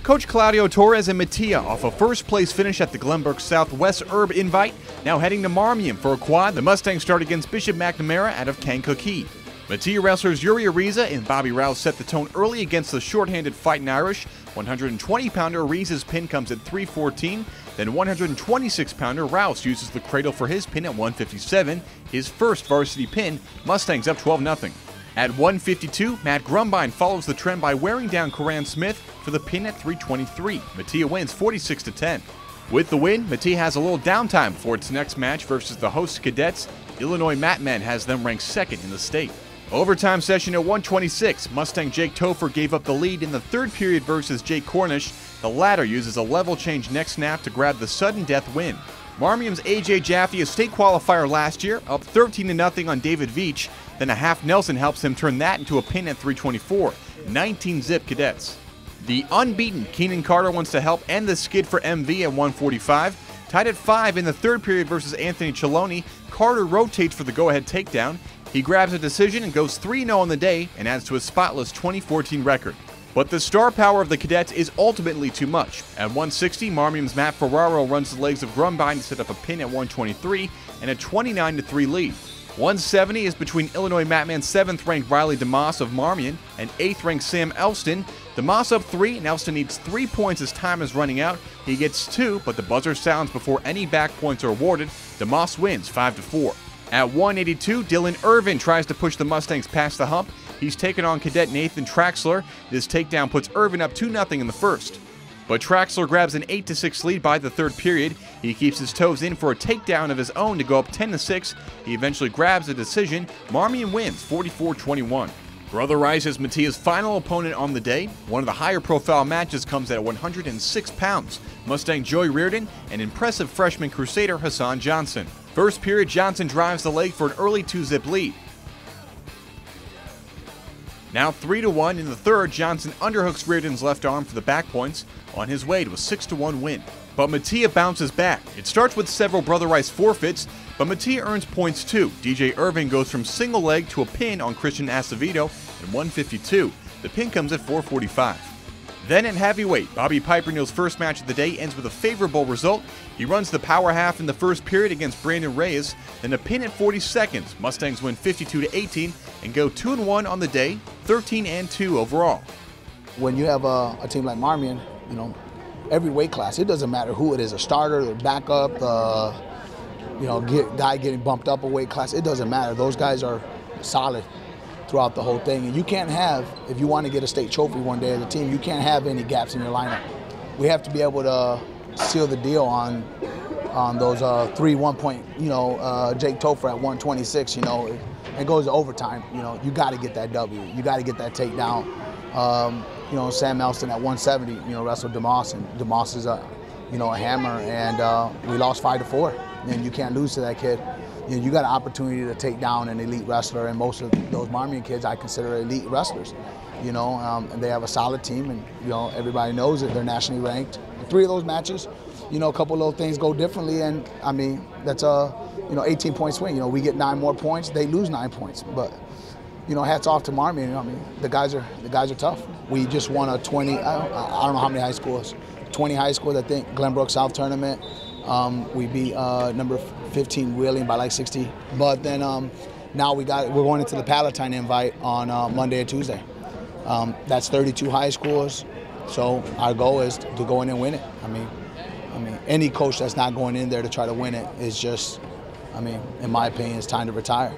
Coach Claudio Torres and Mattia off a first-place finish at the Glenbrook Southwest Herb Invite, now heading to Marmion for a quad. The Mustangs start against Bishop McNamara out of Kankakee. Mattia wrestlers Yuri Ariza and Bobby Rouse set the tone early against the short-handed Fightin' Irish. 120-pounder Ariza's pin comes at 3:14. Then 126-pounder Rouse uses the cradle for his pin at 1:57, his first varsity pin. Mustangs up 12-0. At 1:52, Matt Grumbine follows the trend by wearing down Coran Smith for the pin at 3:23. Mattia wins 46-10. With the win, Mattia has a little downtime before its next match versus the host cadets. Illinois Matmen has them ranked second in the state. Overtime session at 1:26. Mustang Jake Topher gave up the lead in the third period versus Jake Cornish. The latter uses a level change next snap to grab the sudden death win. Marmion's AJ Jaffe, a state qualifier last year, up 13-0 on David Veach. Then a half Nelson helps him turn that into a pin at 3:24. 19-zip cadets. The unbeaten Keenan Carter wants to help end the skid for MV at 1:45. Tied at 5 in the third period versus Anthony Cheloni, Carter rotates for the go-ahead takedown. He grabs a decision and goes 3-0 on the day and adds to a spotless 2014 record. But the star power of the cadets is ultimately too much. At 1:60, Marmion's Matt Ferraro runs the legs of Grumbine to set up a pin at 1:23 and a 29-3 lead. 1:70 is between Illinois Matman's 7th-ranked Riley DeMoss of Marmion and 8th-ranked Sam Elston. DeMoss up 3, and Elston needs 3 points as time is running out. He gets 2, but the buzzer sounds before any back points are awarded. DeMoss wins 5-4. At 1:82, Dylan Irvin tries to push the Mustangs past the hump. He's taken on cadet Nathan Traxler. This takedown puts Irvin up 2-0 in the first. But Traxler grabs an 8-6 lead by the third period. He keeps his toes in for a takedown of his own to go up 10-6. He eventually grabs a decision. Marmion wins 44-21. Brother Rice is Mattia's final opponent on the day. One of the higher profile matches comes at 106 pounds. Mustang Joey Reardon and impressive freshman crusader Hassan Johnson. First period, Johnson drives the leg for an early 2-zip lead. Now 3-1 in the third, Johnson underhooks Reardon's left arm for the back points on his way to a 6-1 win. But Mattia bounces back. It starts with several Brother Rice forfeits, but Mattia earns points too. DJ Irving goes from single leg to a pin on Christian Acevedo at 1:52. The pin comes at 4:45. Then at heavyweight, Bobby Piperneal's first match of the day ends with a favorable result. He runs the power half in the first period against Brandon Reyes, then a pin at 40 seconds. Mustangs win 52-18 and go 2-1 on the day, 13-2 overall. When you have a team like Marmion, you know, every weight class, it doesn't matter who it is, a starter, the backup, guy getting bumped up a weight class, it doesn't matter. Those guys are solid throughout the whole thing. And you can't have, if you want to get a state trophy one day as a team, you can't have any gaps in your lineup. We have to be able to seal the deal on those 3 1-point, Jake Topher at 1:26, it goes to overtime. You got to get that W. You got to get that takedown. Sam Elston at 170, wrestled DeMoss, and DeMoss is a hammer, and we lost 5-4. And you can't lose to that kid. You got an opportunity to take down an elite wrestler, and most of those Marmion kids I consider elite wrestlers. And they have a solid team, and everybody knows it. They're nationally ranked. 3 of those matches, a couple of little things go differently, and I mean that's a 18-point swing. We get 9 more points, they lose 9 points, but hats off to Marmion. I mean the guys are tough. We just won a 20. I don't know how many high schools. 20 high schools, I think. Glenbrook South tournament. We beat number 15 Wheeling by like 60. But then now we're going into the Palatine invite on Monday or Tuesday. That's 32 high schools. So our goal is to go in and win it. I mean, any coach that's not going in there to try to win it is just, in my opinion, it's time to retire.